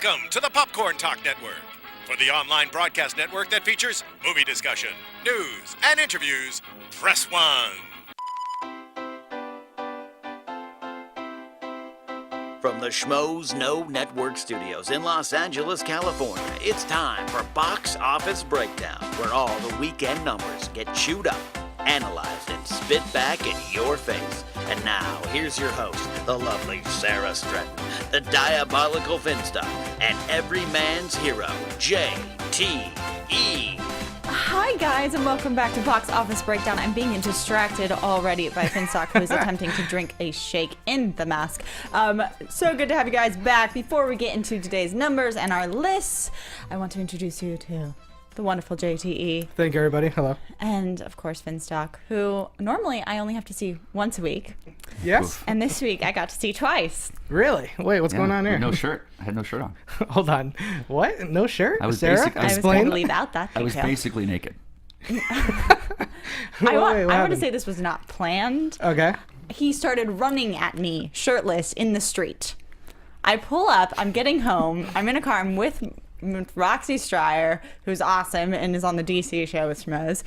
Welcome to the Popcorn Talk Network, for the online broadcast network that features movie discussion, news, and interviews. Press 1. From the Schmoes Know Network studios in Los Angeles, California, it's time for Box Office Breakdown, where all the weekend numbers get chewed up, analyzed, and spit back in your face. And now, here's your host, the lovely Sarah Stratton, the diabolical Finstock, and every man's hero, J.T.E. Hi guys, and welcome back to Box Office Breakdown. I'm being distracted already by Finstock, who is attempting to drink a shake in the mask. So good to have you guys back. Before we get into today's numbers and our lists, I want to introduce you to the wonderful JTE. Thank you, everybody. Hello. And, of course, Finstock, who normally I only have to see once a week. Yes. And this week I got to see twice. Really? Wait, what's going on here? No shirt. I had no shirt on. Hold on. What? No shirt? I was Sarah? I was going to leave out that I was detail. basically naked. I want to say this was not planned. Okay. He started running at me, shirtless, in the street. I pull up, I'm getting home, I'm in a car, I'm with Roxy Stryer, who's awesome and is on the DC show with Schmoes,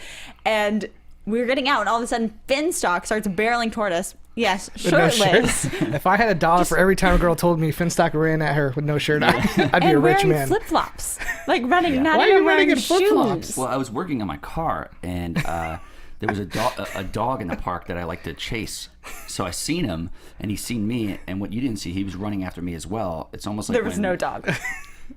and we're getting out, and all of a sudden Finstock starts barreling toward us. Yes, shirtless. No if I had $1 for every time a girl told me Finstock ran at her with no shirt on, I'd be a rich man. Flip-flops. Like running, not Why are even you running wearing in flip-flops? shoes. Well, I was working on my car, and there was a dog in the park that I like to chase. So I seen him, and he seen me, and what you didn't see, he was running after me as well. It's almost like There was no dog.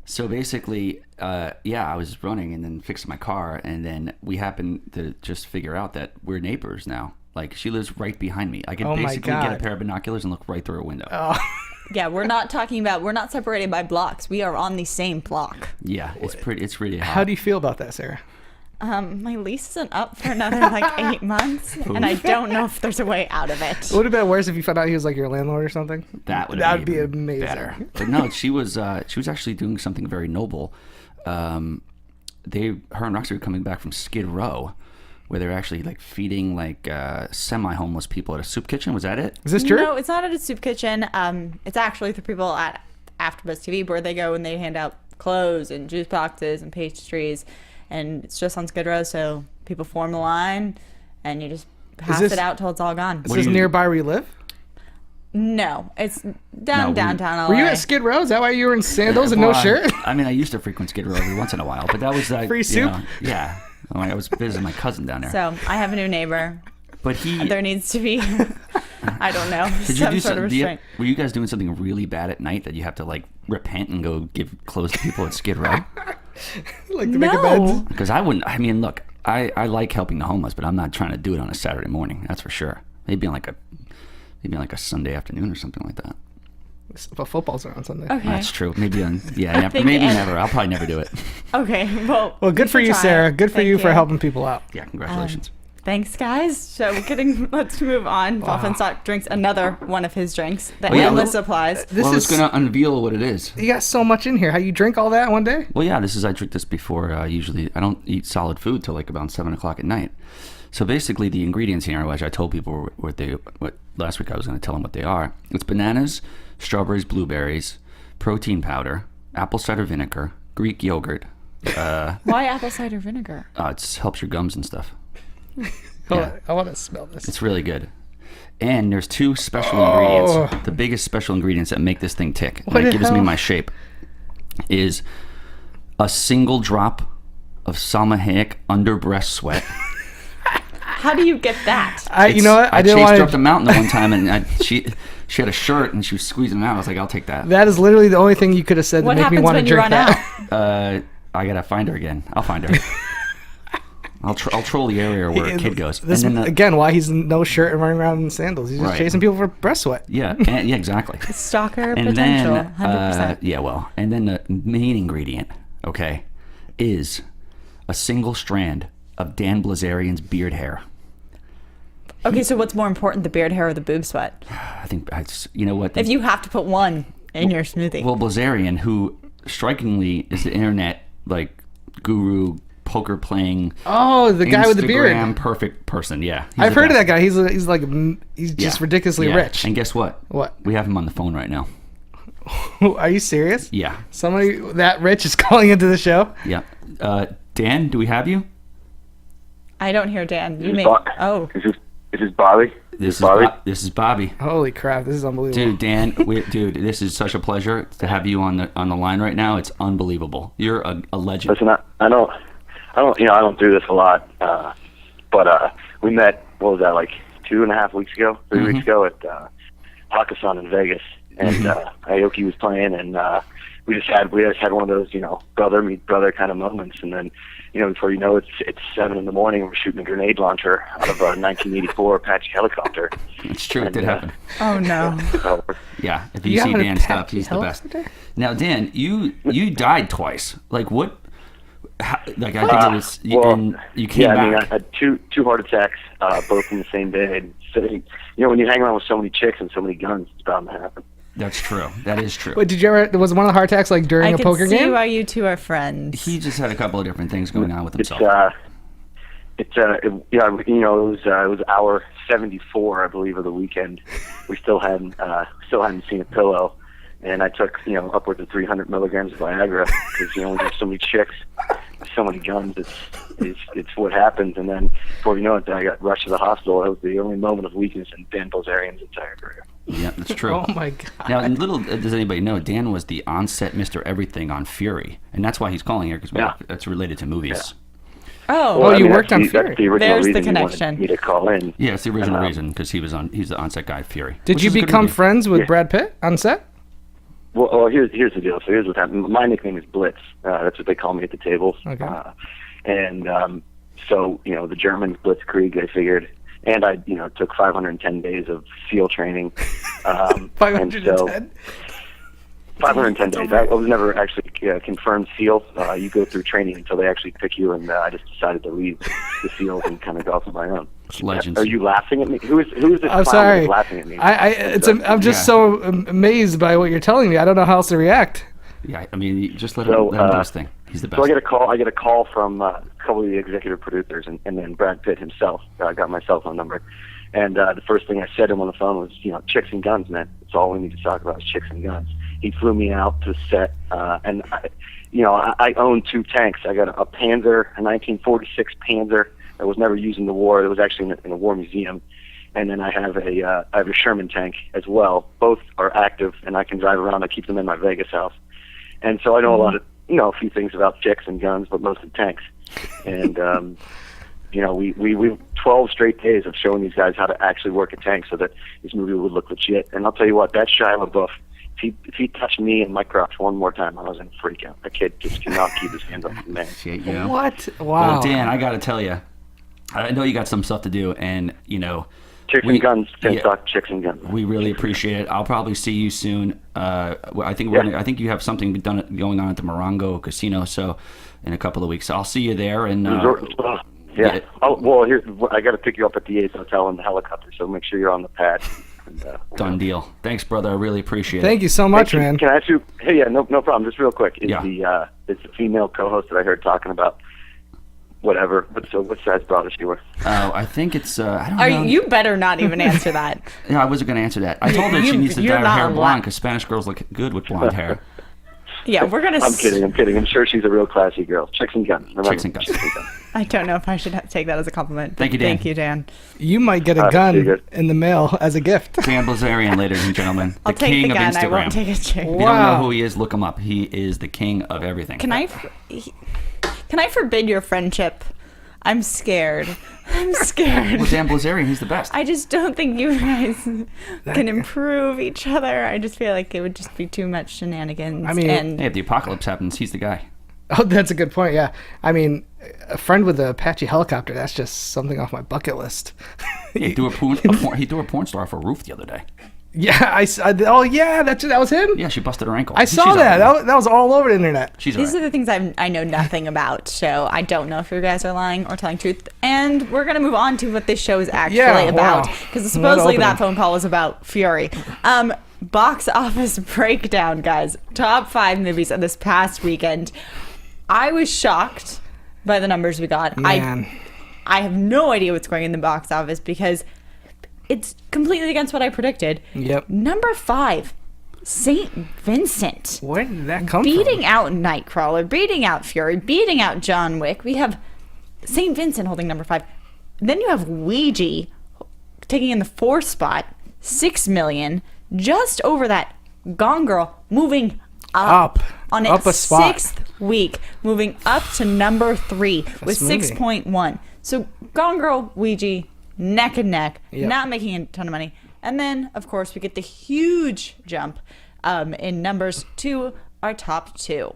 So basically, I was running and then fixing my car, and then we happened to just figure out that we're neighbors now. Like, she lives right behind me. I could basically get a pair of binoculars and look right through her window. Oh. Yeah, we're not separated by blocks. We are on the same block. Yeah, it's really hot. How do you feel about that, Sarah? My lease isn't up for another 8 months, and I don't know if there's a way out of it. It would have been worse if you found out he was like your landlord or something. That would be amazing. Better. But no, she was actually doing something very noble. Her and Roxy were coming back from Skid Row, where they're actually feeding semi-homeless people at a soup kitchen. Was that it? Is this true? No, it's not at a soup kitchen. It's actually for people at AfterBuzz TV, where they go and they hand out clothes and juice boxes and pastries. And it's just on Skid Row, so people form the line, and you just pass it out till it's all gone. Is this nearby where you live? No, it's downtown LA. Were you at Skid Row? Is that why you were in sandals and no shirt? I mean, I used to frequent Skid Row every once in a while, but that was free soup. Yeah, I was visiting my cousin down there. So I have a new neighbor. But there needs to be, I don't know, sort of restraint. Were you guys doing something really bad at night that you have to repent and go give clothes to people at Skid Row? To make amends? Because I wouldn't. I mean, look, I like helping the homeless, but I'm not trying to do it on a Saturday morning. That's for sure. Maybe on a Sunday afternoon or something like that. But football's are on Sunday. Okay. That's true. Maybe never. I'll probably never do it. Okay. Well, good for you, Sarah. Good for you for helping people out. Yeah, congratulations. Thanks, guys. So let's move on. Wow. Finstock drinks another one of his drinks. The endless supplies. I was going to unveil what it is. You got so much in here. How you drink all that in one day? Well, yeah, I drink this before. Usually, I don't eat solid food till about 7 o'clock at night. So basically, the ingredients here, which I told people what last week I was going to tell them what they are. It's bananas, strawberries, blueberries, protein powder, apple cider vinegar, Greek yogurt. Why apple cider vinegar? It helps your gums and stuff. I want to smell this. It's really good. And there's 2 special ingredients. The biggest special ingredients that make this thing tick, and it gives me my shape, is a single drop of Salma Hayek under breast sweat. How do you get that? You know what? I chased her up the mountain the one time, and she had a shirt, and she was squeezing it out. I was like, I'll take that. That is literally the only thing you could have said to make me want to drink that. What happens when you run out? I gotta find her again. I'll find her. I'll troll the area where a kid goes. Again, why he's no shirt and running around in sandals. He's just chasing people for breast sweat. Yeah, exactly. Stalker potential, 100%. And then the main ingredient, is a single strand of Dan Blazarian's beard hair. Okay, so what's more important, the beard hair or the boob sweat? I think, you know what? If you have to put one in your smoothie. Well, Blazarian, who strikingly is the internet, guru, poker playing. Oh, the guy with the beard. Instagram perfect person. Yeah, I've heard of that guy. He's just ridiculously rich. And guess what? What? We have him on the phone right now. Are you serious? Yeah. Somebody that rich is calling into the show? Yeah. Dan, do we have you? I don't hear Dan. You may. Oh. Is this Bobby? This is Bobby. Holy crap, this is unbelievable. Dude, Dan, dude, this is such a pleasure to have you on the line right now. It's unbelievable. You're a legend. Listen, I don't do this a lot, but we met. What was that, like 2.5 weeks ago, 3 weeks ago at Hakkasan in Vegas, and Aoki was playing, and we just had one of those, brother meet brother kind of moments, and then, before you know it, it's 7 a.m. and we're shooting a grenade launcher out of a 1984 Apache helicopter. It's true, it did happen. Oh no. Yeah, if you see Dan stuff, he's the best. Now, Dan, you died twice. Like what? I think it was. You came back. I mean, I had two heart attacks, both in the same day. And so, when you hang around with so many chicks and so many guns, it's bound to happen. That's true. That is true. Wait, did you ever? Was one of the heart attacks like during a poker game? I can see why you two are friends. He just had a couple of different things going on with himself. It was hour 74, I believe, of the weekend. We still hadn't seen a pillow, and I took upwards of 300 milligrams of Viagra because when there's so many chicks, so many guns, it's what happens. And then before you know it, I got rushed to the hospital. That was the only moment of weakness in Dan Bilzerian's entire career. Yeah, that's true. Oh my god! Now, little does anybody know, Dan was the on-set Mr. Everything on Fury, and that's why he's calling here because that's related to movies. Yeah. Oh, you worked on Fury. That's the original There's the reason connection. You wanted me to call in. Yeah, it's the original reason because he's the on-set guy at Fury. Did you become friends with Brad Pitt on set? Well, here's the deal. So here's what happened. My nickname is Blitz. That's what they call me at the tables. Okay. So the Germans Blitzkrieg, I figured. And I, took 510 days of SEAL training. 510? 510 days. I was never actually confirmed SEAL. You go through training until they actually pick you, and I just decided to leave the SEALs and kind of go off on my own. Legends. Are you laughing at me? Who is this I'm clown sorry. that's laughing at me? I'm just so amazed by what you're telling me. I don't know how else to react. Yeah, I mean, you just let him do his thing. He's the best. So I get a call from a couple of the executive producers, and then Brad Pitt himself. I got my cell phone number, and the first thing I said to him on the phone was, chicks and guns, man. That's all we need to talk about is chicks and guns. He flew me out to set, and I own 2 tanks. I got a Panzer, a 1946 Panzer that was never used in the war. It was actually in a war museum, and then I have a Sherman tank as well. Both are active, and I can drive around. I keep them in my Vegas house, and so I know a lot of a few things about chicks and guns, but mostly tanks. And we 12 straight days of showing these guys how to actually work a tank so that this movie would look legit. And I'll tell you what, that Shia LaBeouf, if he touched me in my crotch one more time, I was in a freak out. That kid just cannot keep his hands off the man. Shit, What? Wow. Well, Dan, I got to tell you, I know you got some stuff to do, and Chicks and guns, talk chicks and guns. We really appreciate it. I'll probably see you soon. I think you have something going on at the Morongo Casino, so in a couple of weeks. So I'll see you there. And yeah. I got to pick you up at the Ace Hotel in the helicopter, so make sure you're on the pad. And, done deal. Thanks, brother. I really appreciate it. Thank you so much, man. Can I ask you? Hey, no problem. Just real quick. Is Yeah. the female co-host that I heard talking about? Whatever. What size bra does she wear? Oh, I think it's. I don't know. You better not even answer that. Yeah, I wasn't going to answer that. I told her she needs to dye her hair blonde because Spanish girls look good with blonde hair. Yeah, we're gonna. I'm kidding. I'm sure she's a real classy girl. Chicks and guns. Remember? Chicks and guns. I don't know if I should take that as a compliment. Thank you, Dan. Thank you, Dan. You might get a gun in the mail as a gift. Dan Bilzerian, ladies and gentlemen. I'll take king the gun. of Instagram. I won't take a chick. If you don't know who he is, look him up. He is the king of everything. Can I forbid your friendship? I'm scared. I'm scared. Well, Dan Bilzerian, he's the best. I just don't think you guys can improve each other. I just feel like it would just be too much shenanigans. I mean, hey, if the apocalypse happens, he's the guy. Oh, that's a good point. Yeah, I mean, a friend with an Apache helicopter. That's just something off my bucket list. He threw a porn star off a roof the other day. Yeah, oh yeah, that was him. Yeah, she busted her ankle. I saw that. That was all over the internet. These are the things I know nothing about, so I don't know if you guys are lying or telling truth. And we're gonna move on to what this show is actually about, because supposedly that phone call was about Fury. Box office breakdown, guys. Top 5 movies of this past weekend. I was shocked by the numbers we got. Man. I have no idea what's going in the box office because it's completely against what I predicted. Yep. Number 5, St. Vincent. Where did that come Beating from? out Nightcrawler, beating out Fury, beating out John Wick. We have St. Vincent holding number 5. Then you have Ouija taking in the 4th spot, 6 million. Just over that, Gone Girl moving up on its a spot. 6th week, moving up to number 3 with movie. 6.1. So Gone Girl, Ouija, neck and neck, Yep. not making a ton of money. And then, of course, we get the huge jump in numbers to our top 2.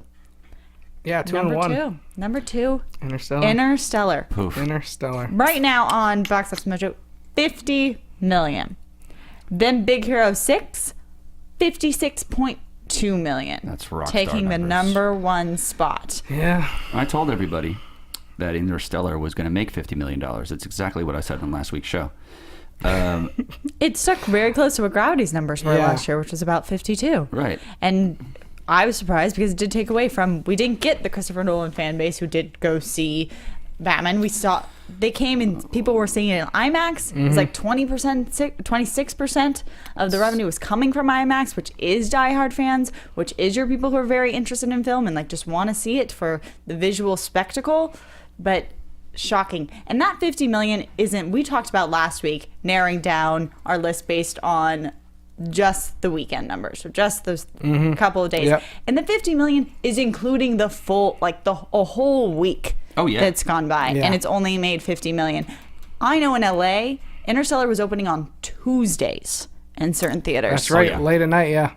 Yeah, 2 and 1. Number 2, Interstellar. Interstellar. Poof. Interstellar. Right now on Box Office Mojo, 50 million. Then Big Hero 6, 56.2 million. That's rockstar taking the numbers. number 1 spot. Yeah. I told everybody that Interstellar was going to make $50 million. It's exactly what I said on last week's show. It stuck very close to what Gravity's numbers were Yeah. last year, which was about 52. Right. And I was surprised because it did take away from, we didn't get the Christopher Nolan fan base who did go see Batman. We saw, they came and people were seeing it in IMAX. It was like 20%, 26% of the revenue was coming from IMAX, which is diehard fans, which is your people who are very interested in film and like just want to see it for the visual spectacle. But shocking. And that 50 million isn't, we talked about last week narrowing down our list based on just the weekend numbers, so just those couple of days. Yep. And the 50 million is including the full, like a whole week that's gone by, Yeah. and it's only made 50 million. I know in LA, Interstellar was opening on Tuesdays in certain theaters. That's right. yeah. Late at night, yeah.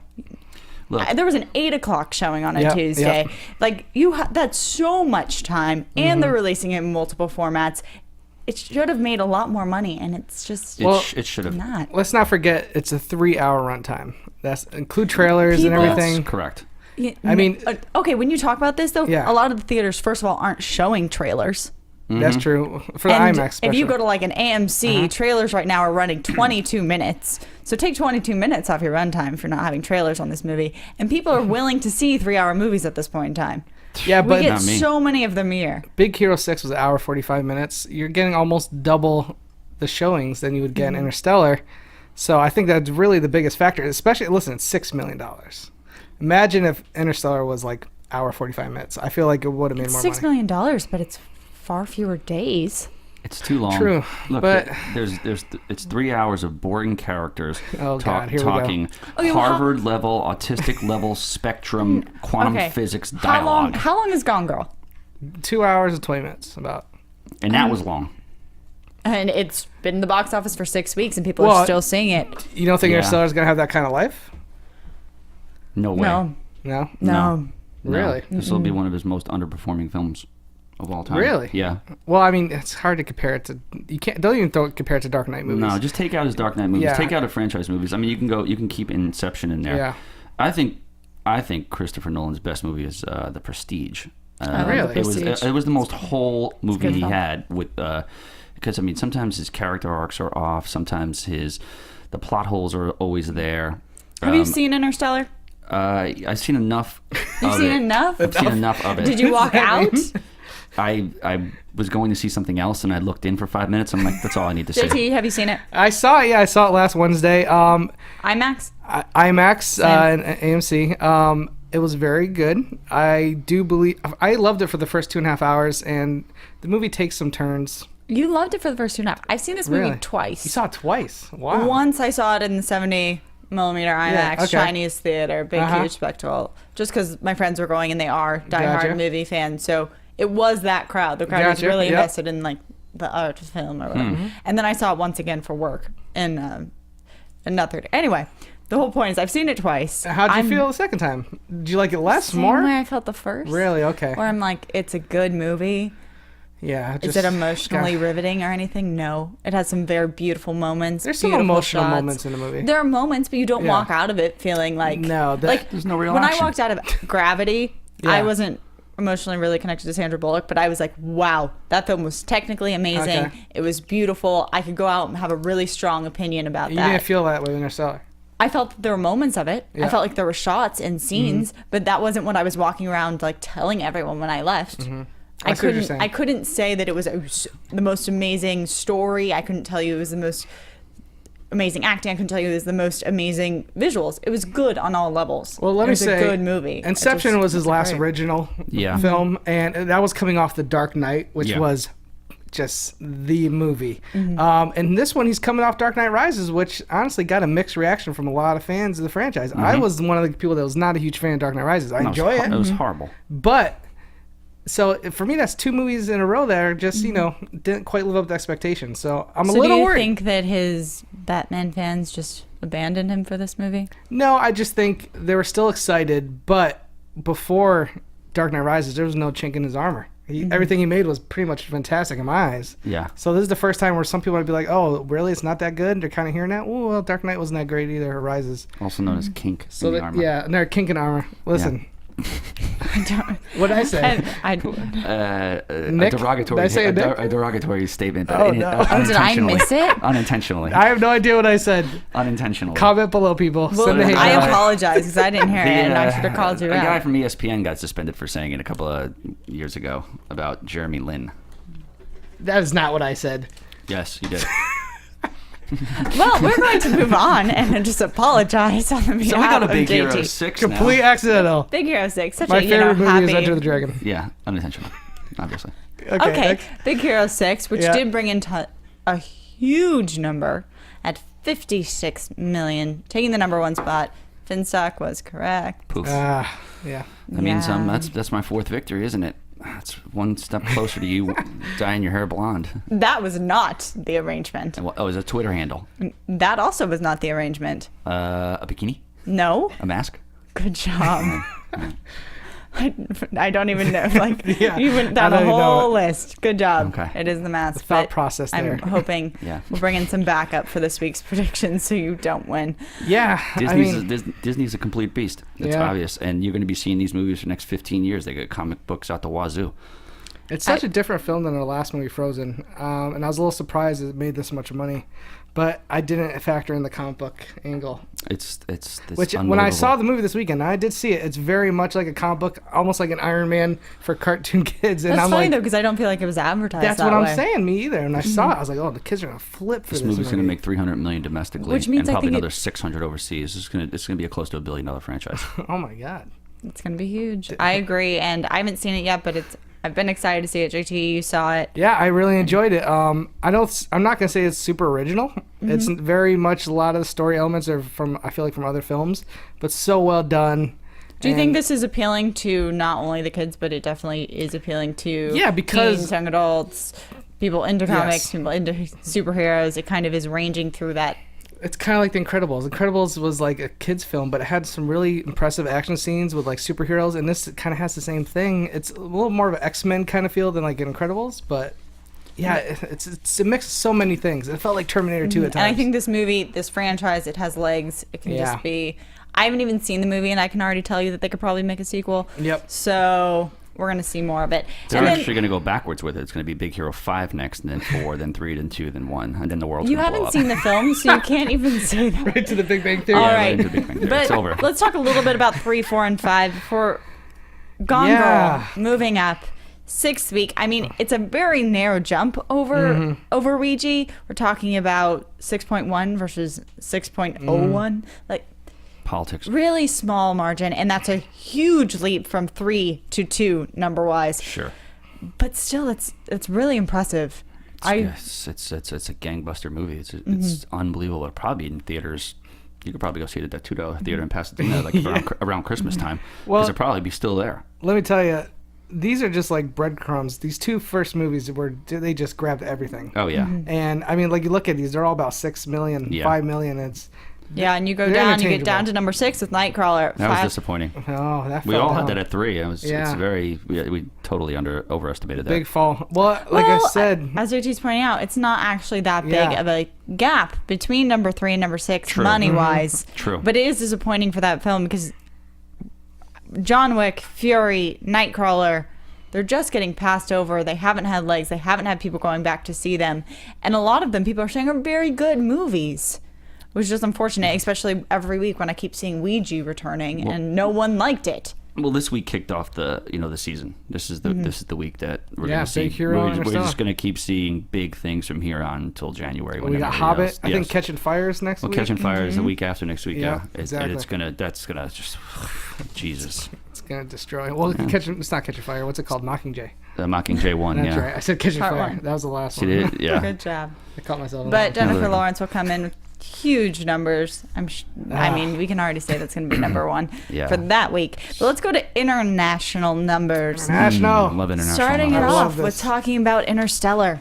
Look, There was an 8 o'clock showing on a Yep, Tuesday. yep. Like that's so much time, and they're releasing it in multiple formats. It should have made a lot more money, and it's just it should have. not. Let's not forget it's a 3-hour runtime. That's include trailers and People- everything. That's correct. I mean- okay, when you talk about this though, Yeah. a lot of the theaters, first of all, aren't showing trailers. That's true. For the And IMAX if special. you go to like an AMC, trailers right now are running 22 minutes. So take 22 minutes off your runtime if you're not having trailers on this movie. And people are willing to see 3-hour movies at this point in time. yeah, We but get Not me. so many of them a year. Big Hero 6 was an hour 45 minutes. You're getting almost double the showings than you would get in Interstellar. So I think that's really the biggest factor. Especially, listen, it's $6 million. Imagine if Interstellar was like hour 45 minutes. I feel like it would have made more $6 money. million, but it's far fewer days. It's too long. True, Look, but- it's 3 hours of boring characters Oh, God, here we go. talking Okay, well, Harvard level, autistic level, spectrum, quantum Okay. physics How long? dialogue, How long is Gone Girl? 2 hours and 20 minutes, about. and that was long. And it's been in the box office for 6 weeks, and people Well, are still seeing it. You don't think Yeah. Interstellar's going to have that kind of life? No way. No, No? no. No. Really? This will be one of his most underperforming films of all time. Really? Yeah. Well, I mean, it's hard to compare it to. You can't. Don't even compare it to Dark Knight movies. No, just take out his Dark Knight movies. Yeah. Take out his franchise movies. I mean, you can keep Inception in there. Yeah. I think Christopher Nolan's best movie is The Prestige. Really? It was the most whole movie good he film. had with because I mean sometimes his character arcs are off, sometimes the plot holes are always there. Have you seen Interstellar? I've seen enough. You've seen enough? I've seen enough of it. Did you walk out? I was going to see something else and I looked in for 5 minutes. I'm like, that's all I need to see. JT, have you seen it? I saw it. Yeah, I saw it last Wednesday. IMAX? IMAX and AMC. It was very good. I do believe I loved it for the first 2.5 hours, and the movie takes some turns. You loved it for the first 2.5. I've seen this movie Really? twice. You saw it twice. Wow. Once I saw it in the 70 millimeter IMAX, Yeah, okay. Chinese theater, big Uh-huh. huge spectacle. Just because my friends were going and they are diehard Gotcha. movie fans, so it was that crowd. The crowd was Gotcha, really yep. invested in like the art of film or whatever. And then I saw it once again for work in another day. Anyway, the whole point is I've seen it twice. How'd you feel the second time? Did you like it less, Same more? way I felt the first. Really? Okay. Where I'm like, it's a good movie. Yeah. Is it emotionally riveting or anything? No. It has some very beautiful moments. There's some beautiful emotional shots. moments in the movie. There are moments, but you don't Yeah. walk out of it feeling like No, like There's no real when action. I walked out of Gravity, Yeah. I wasn't emotionally really connected to Sandra Bullock, but I was like, wow, that film was technically amazing. Okay. It was beautiful. I could go out and have a really strong opinion about You that. didn't feel that way with Interstellar. I felt that there were moments of it. Yeah. I felt like there were shots and scenes, but that wasn't what I was walking around like telling everyone when I left. I see what you're saying. I couldn't say that it was the most amazing story. I couldn't tell you it was the most amazing acting. I couldn't tell you it was the most amazing visuals. It was good on all levels. Well, let it me was say, a good movie. Inception was his last great. original Yeah. film, and that was coming off The Dark Knight, which Yeah. was just the movie. And this one, he's coming off Dark Knight Rises, which honestly got a mixed reaction from a lot of fans of the franchise. I was one of the people that was not a huge fan of Dark Knight Rises. I enjoy it, It was horrible. but so for me, that's 2 movies in a row that are just didn't quite live up to expectations. So I'm a So little do you worried. think that his Batman fans just abandoned him for this movie? No, I just think they were still excited, but before Dark Knight Rises, there was no chink in his armor. Everything he made was pretty much fantastic in my eyes. Yeah. So this is the first time where some people might be like, "Oh, really? It's not that good." They're kind of hearing that. Oh, well, Dark Knight wasn't that great either. Or Rises. Also known as kink So in the that, armor. yeah, and they're kink in armor. Listen, what did I say? A Nick? derogatory, Did I say Nick? a derogatory statement. Oh, no. Did I miss it? Unintentionally. I have no idea what I said. Unintentionally. Comment below, people. Send the hate I mail. apologize because I didn't hear it, and I should have called you a guy out. from ESPN got suspended for saying it a couple of years ago about Jeremy Lin. That is not what I said. Yes, you did. Well, we're going to move on and just apologize on the behalf So we got a of Big JT. Hero 6 Complete now. accidental. Big Hero 6, such My a favorite movie happy. is Enter the Dragon. Yeah, unintentional, obviously. Okay, Nick? Big Hero 6, which Yeah. did bring in a huge number at 56 million, taking the number 1 spot. Finstock was correct. Poof. Yeah. That means Yeah. that's my 4th victory, isn't it? That's one step closer to you dyeing your hair blonde. That was not the arrangement. Oh, is a Twitter handle? That also was not the arrangement. A bikini? No. A mask? Good job. I don't even know. Like, Yeah, you went I down don't a even know whole list. Good job. Okay. It is the mask. The thought but process there. I'm hoping Yeah. we'll bring in some backup for this week's predictions so you don't win. Yeah. Disney's a complete beast. It's Yeah. obvious. And you're going to be seeing these movies for the next 15 years. They get comic books out the wazoo. It's such a different film than the last movie, Frozen. And I was a little surprised it made this much money. But I didn't factor in the comic book angle. It's Which, when I saw the movie this weekend, I did see it. It's very much like a comic book, almost like an Iron Man for cartoon kids. And That's I'm funny like, though, because I don't feel like it was advertised. that's that what I'm way. saying. Me either. And I saw it. I was like, oh, the kids are gonna flip for This this movie's going to movie. make $300 million domestically, Which means and I probably think another 600 overseas. It's going to be a close to $1 billion franchise. Oh my god. It's gonna be huge. I agree, and I haven't seen it yet, but I've been excited to see it. JT, you saw it. Yeah, I really enjoyed it. I'm not gonna say it's super original. It's very much a lot of the story elements are I feel like from other films, but so well done. Do you think And- this is appealing to not only the kids, but it definitely is appealing to Yeah, because- teens, young adults, people into comics, Yes. people into superheroes? It kind of is ranging through that. It's kind of like The Incredibles. Incredibles was like a kids film, but it had some really impressive action scenes with like superheroes, and this kind of has the same thing. It's a little more of an X-Men kind of feel than like Incredibles, but yeah, it's a mix of so many things. It felt like Terminator 2 at times. And I think this movie, this franchise, it has legs. It can Yeah. just be. I haven't even seen the movie, and I can already tell you that they could probably make a sequel. Yep. So we're gonna see more of it. They're And then- actually going to go backwards with it. It's going to be Big Hero 5 next, and then 4, then 3, then 2, then 1, and then the world's You going to blow haven't up. seen the film, so you can't even say that. right to the Big Bang Theory. All Yeah, right, right into Big Bang Theory. but It's over. let's talk a little bit about 3, 4, and 5 before Gone Yeah. Girl moving up. 6th week. I mean, it's a very narrow jump over Ouija. We're talking about 6.1 versus 6.01. Like Politics. really small margin, and that's a huge leap from 3 to 2 number wise. Sure. But still, it's really impressive. Yes, it's a gangbuster movie. It's unbelievable. It'll probably be in theaters. You could probably go see it at that $2 theater in Pasadena, like around Christmas time, Well- because it'll probably be still there. Let me tell you, these are just like breadcrumbs. These 2 first movies they just grabbed everything. Oh yeah. And I mean, like you look at these, they're all about 6 million, Yeah. 5 million. It's Yeah, and you go They're down, you get interchangeable. down to number 6 with Nightcrawler. That was 5. disappointing. oh, that We fell all down. had that at 3. It's Yeah. we totally overestimated that. Big fall. Well, like I said, as JT's pointing out, it's not actually that big Yeah. of a gap between number 3 and number 6 True. money-wise. True. But it is disappointing for that film because John Wick, Fury, Nightcrawler, they're just getting passed over. They haven't had legs. They haven't had people going back to see them. And a lot of them, people are saying, are very good movies. Which is just unfortunate, especially every week when I keep seeing Ouija returning and no one liked it. Well, this week kicked off the season. This is the week that we're going to see. Big Hero We're Interstellar. just going to keep seeing big things from here on until January. We when got everybody Hobbit. else- I think yes. Catching Fire is next Well, week. Catching Fire is the week after next week. Yeah, Yeah, exactly. That's gonna just Jesus. It's gonna destroy. Well, it's not Catching Fire. What's it called? Mockingjay. The Mockingjay one. That's Yeah. right. I said Catching Part Fire. one. That was the last See, one. yeah. Good job. I caught myself. on But that one. Jennifer Lawrence will come in with huge numbers. I mean, we can already say that's going to be number one Yeah. for that week. But let's go to international numbers. International. Love international. Starting it numbers. love off with this. talking about Interstellar.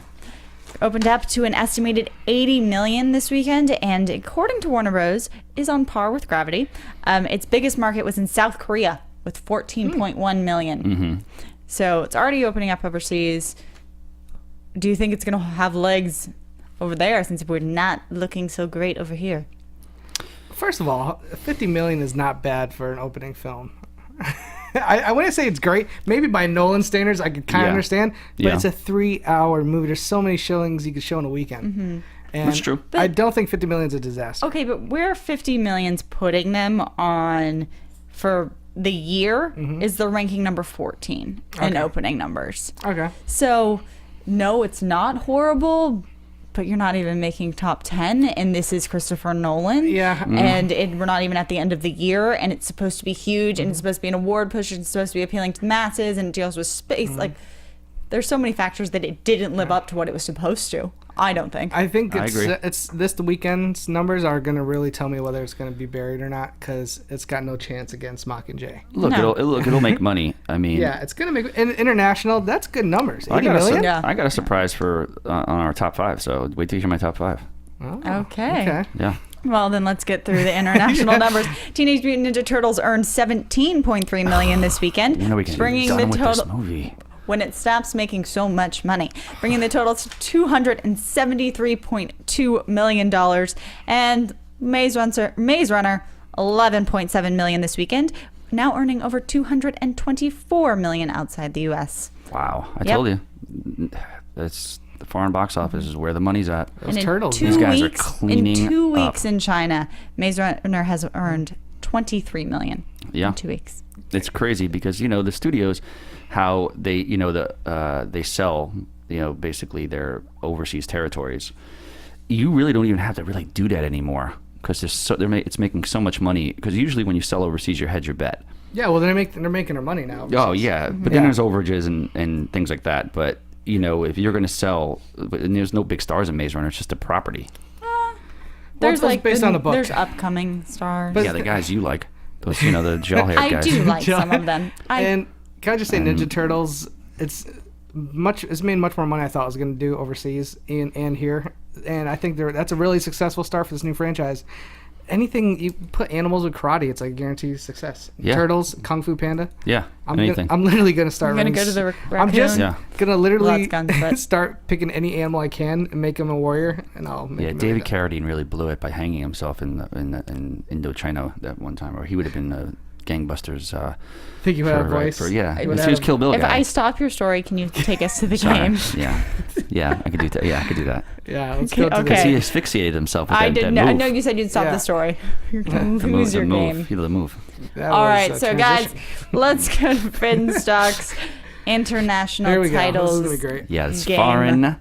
Opened up to an estimated 80 million this weekend, and according to Warner Bros., is on par with Gravity. Its biggest market was in South Korea with 14.1 million. Mm-hmm. So it's already opening up overseas. Do you think it's going to have legs over there since we're not looking so great over here? First of all, 50 million is not bad for an opening film. I wouldn't say it's great. Maybe by Nolan standards, I could kind of Yeah. understand. But Yeah. it's a 3-hour movie. There's so many showings you could show in a weekend. And That's true. I don't think 50 million is a disaster. Okay, but where 50 million's putting them on for the year is the ranking number 14 in Okay. opening numbers. Okay. So, no, it's not horrible, but you're not even making top 10, and this is Christopher Nolan. Yeah. And we're not even at the end of the year, and it's supposed to be huge, and it's supposed to be an award push, and it's supposed to be appealing to the masses, and it deals with space. Like, there's so many factors that it didn't live up to what it was supposed to. I don't think. I think I agree. the weekend's numbers are going to really tell me whether it's going to be buried or not, because it's got no chance against Mockingjay. Look, No. it'll make money. I mean, Yeah, it's going to make international. That's good numbers. I 80 got, million. Yeah. I got a surprise for on our top 5. So wait till you hear my top 5. Oh, Okay. Okay. Yeah. Well, then let's get through the international numbers. Teenage Mutant Ninja Turtles earned 17.3 million this weekend, You know we can bringing be the done with this total movie. when it stops making so much money, bringing the total to $273.2 million. And Maze Runner, 11.7 million this weekend, now earning over 224 million outside the U.S. Wow. I Yep. told you. That's the foreign box office is where the money's at. Those And turtles. in These 2 guys are weeks, cleaning in 2 up. weeks in China, Maze Runner has earned 23 million Yeah. in 2 weeks. It's crazy because the studios, how they they sell basically their overseas territories. You really don't even have to really do that anymore because it's making so much money. Because usually when you sell overseas, you hedge your bet. Yeah, well, they're making their money now. Oh yeah, but then there's overages and things like that. But if you're going to sell, and there's no big stars in Maze Runner, it's just a property. There's it's based on a book. There's upcoming stars. Yeah, the guys you like, those the gel-haired I guys. do like some of them. And can I just say, Ninja Turtles? It's made much more money I thought it was going to do overseas and here, and I think that's a really successful start for this new franchise. Anything you put animals with karate, it's like guaranteed success. Yeah. Turtles, Kung Fu Panda. Yeah, anything. I'm literally gonna start. You're gonna running go to the I'm just raccoon? Yeah. gonna literally Lots of guns, but- start picking any animal I can and make him a warrior, and I'll make Yeah, him David a- Carradine really blew it by hanging himself in Indochina that one time, or he would have been gangbusters. think you had a voice. he would was have- Kill Bill If guy. I stop your story, can you take us to the Sorry. game? Yeah, I could do that. Yeah, I could do that. Yeah, let's go to Okay. Because he Okay. asphyxiated himself with I that didn't move. know. I know you said you'd stop Yeah. the story. You're gonna the lose move, your the move. game. You know the move. That All was right, a so guys, transition. let's go to Finstock's international There we go. titles. This is gonna be great. Yeah, it's Game. foreign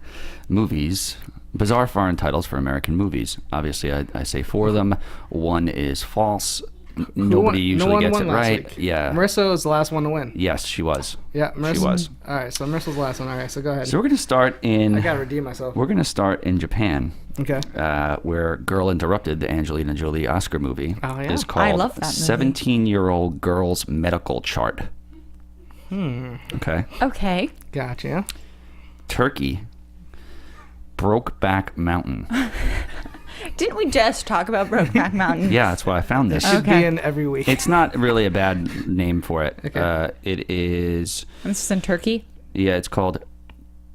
movies, bizarre foreign titles for American movies. Obviously, I say 4 of them. One is false. Nobody usually no one gets won it last right. week. Yeah. Marissa was the last one to win. Yes, she was. Yeah, Marissa She was. All right, so Marissa's the last one. All right, so go ahead. So we're gonna start in. I gotta redeem myself. We're gonna start in Japan. Okay. Where Girl Interrupted, the Angelina Jolie Oscar movie, Oh, yeah? is called I love that movie. 17-Year-Old Girl's Medical Chart. Okay. Okay. Gotcha. Turkey, Brokeback Mountain. Didn't we just talk about Brokeback Mountain? Yeah, that's why I found this. Should Okay. be in every week. It's not really a bad name for it. Okay. It is, This is in Turkey. yeah, it's called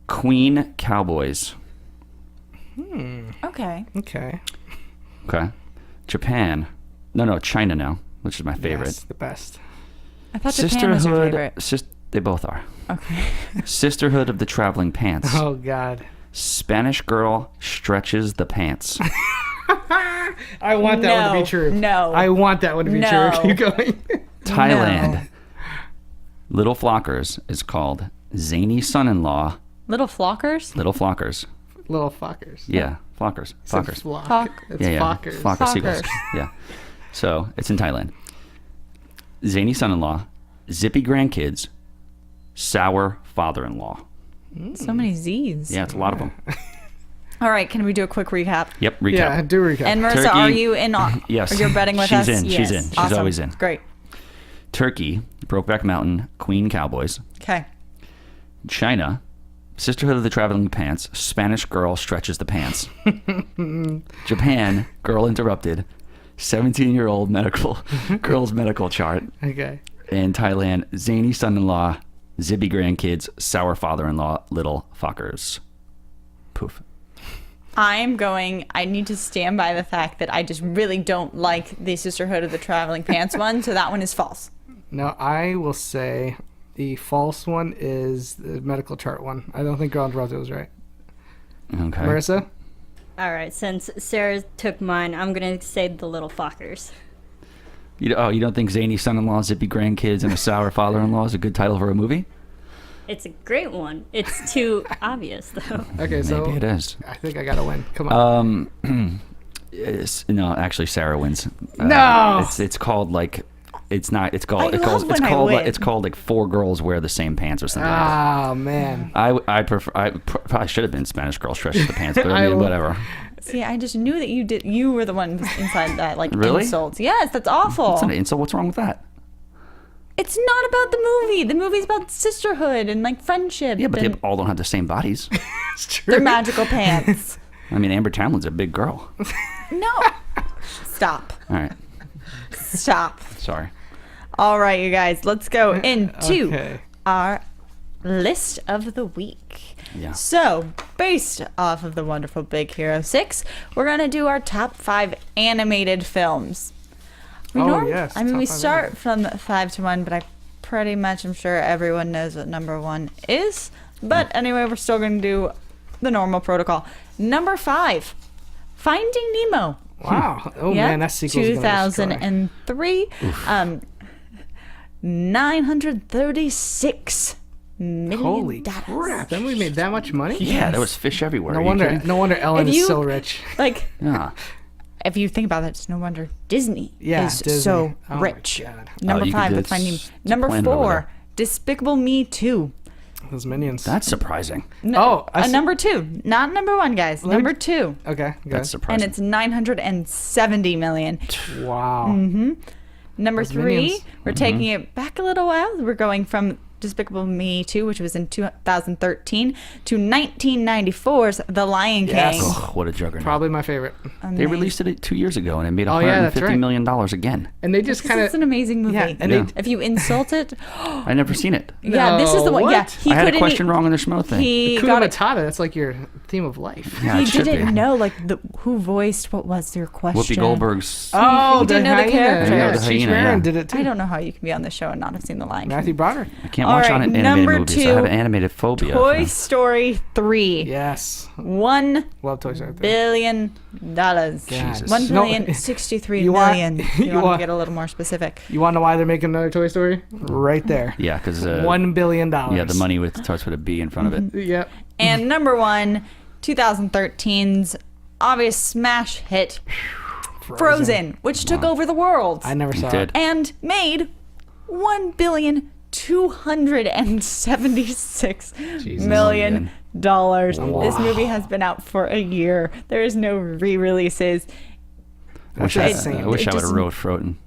Queen Cowboys. Okay. Okay. Okay. Japan. No, China now, which is my favorite. Yes, the best. I thought Japan was your favorite. They both are. Okay. Sisterhood of the Traveling Pants. Oh God. Spanish girl stretches the pants. I want that one to No, be true. no, I want that one to be no. true. Keep going. Thailand. Little Flockers is called Zany Son-in-Law. Little Flockers? Little Flockers. Little fuckers. Yeah, Flockers. Flockers. Flock. It's Yeah, yeah. flockers. Flocker seagulls. Flockers. Yeah. So it's in Thailand. Zany son-in-law, zippy grandkids, sour father-in-law. So many Z's. Yeah, it's a lot of them. All right, can we do a quick recap? Yep, recap. Yeah, do recap. And Marissa, Turkey- are you in? Yes. Are you betting with She's us? in. She's in. She's Awesome. always in. Great. Turkey, Brokeback Mountain, Queen Cowboys. Okay. China, Sisterhood of the Traveling Pants, Spanish Girl Stretches the Pants. Japan, Girl Interrupted, 17-year-old girl's medical chart. Okay. And Thailand, Zany Son-in-Law, Zippy Grandkids, Sour Father-in-Law, Little Fuckers. Poof. I need to stand by the fact that I just really don't like the Sisterhood of the Traveling Pants one, so that one is false. Now, I will say the false one is the medical chart one. I don't think Girl Interrupted was right. Okay. Marissa? All right, since Sarah took mine, I'm going to say the Little Fuckers. You don't think Zany Son-in-Law, Zippy Grandkids, and a Sour Father-in-Law is a good title for a movie? It's a great one. It's too obvious, though. Okay, so Maybe it is. I think I got to win. Come on. No, actually, Sarah wins. No! It's called like... It's not. It's called. I love when I win. It's called like Four Girls Wear the Same Pants or something. Oh, man. I prefer. I probably should have been Spanish Girl Stretches the Pants, but I mean, whatever. See, I just knew that you were the one inside that like Really? insults. Yes, that's awful. It's an insult. What's wrong with that? It's not about the movie. The movie's about sisterhood and like friendship. Yeah, but they and all don't have the same bodies. It's true. they're magical pants. I mean, Amber Tamlin's a big girl. No. Stop. All right. Stop. Sorry. All right, you guys, let's go into Okay. our list of the week. Yeah. So, based off of the wonderful Big Hero 6, we're going to do our top 5 animated films. Yes. I mean, top we 5 start animated. from 5 to 1, but I'm sure everyone knows what number 1 is. But anyway, we're still going to do the normal protocol. Number 5, Finding Nemo. Wow. Oh, Yep, man, that sequel's going to destroy. 2003. $936 million. Holy crap. Then we made that much money? Yeah, there was fish everywhere. No Are you wonder, kidding? no wonder Ellen If is you- so rich. Like, Yeah. if you think about that, it's no wonder Disney Yeah, is Disney. so Oh my rich. God. Number you could 5, do the it's- Finding. it's a Number planet over 4, there. Despicable Me 2. Those minions. That's surprising. Number 2, not number 1, guys. me- Number 2, Okay, good. That's and surprising. it's $970 million. Wow. Number Those 3, minions. we're taking it back a little while. We're going from Despicable Me 2, which was in 2013, to 1994's The Lion King. Yes. Oh, what a juggernaut. Probably my favorite. They released it 2 years ago, and it made Oh, yeah, that's $150 right. million again. And they just kind It's an of... amazing movie. Yeah, and Yeah. If you insult it, I never seen it. yeah, this is the one. what? Yeah, he I had a couldn't question e- wrong on the Schmo thing. He Hakuna got it. Matata, that's like your theme of life. Yeah, He it should didn't be. know like who voiced what was your question. Whoopi Goldberg's. Oh, He didn't know the hyena. character. Yeah, The Steve hyena, Marin yeah. did it too. I don't know how you can be on the show and not have seen The Lion King. Matthew Broderick. I can't All watch right, on animated number movies. 2, I have an animated phobia. Toy Story 3. Yes. $1 Love Toy Story 3. billion. Jesus. $1 No, billion 63 you want- million. you You want want- to get a little more specific? You want to know why they're making another Toy Story? Right there. Yeah, because $1 billion. yeah, the money starts with a B in front of it. Yep. And number 1, 2013's obvious smash hit, Frozen, which took over the world I never saw did. it. and made $1,276 million. This movie has been out for a year. There is no re-releases. I wish That's I insane. would have just- wrote Frozen.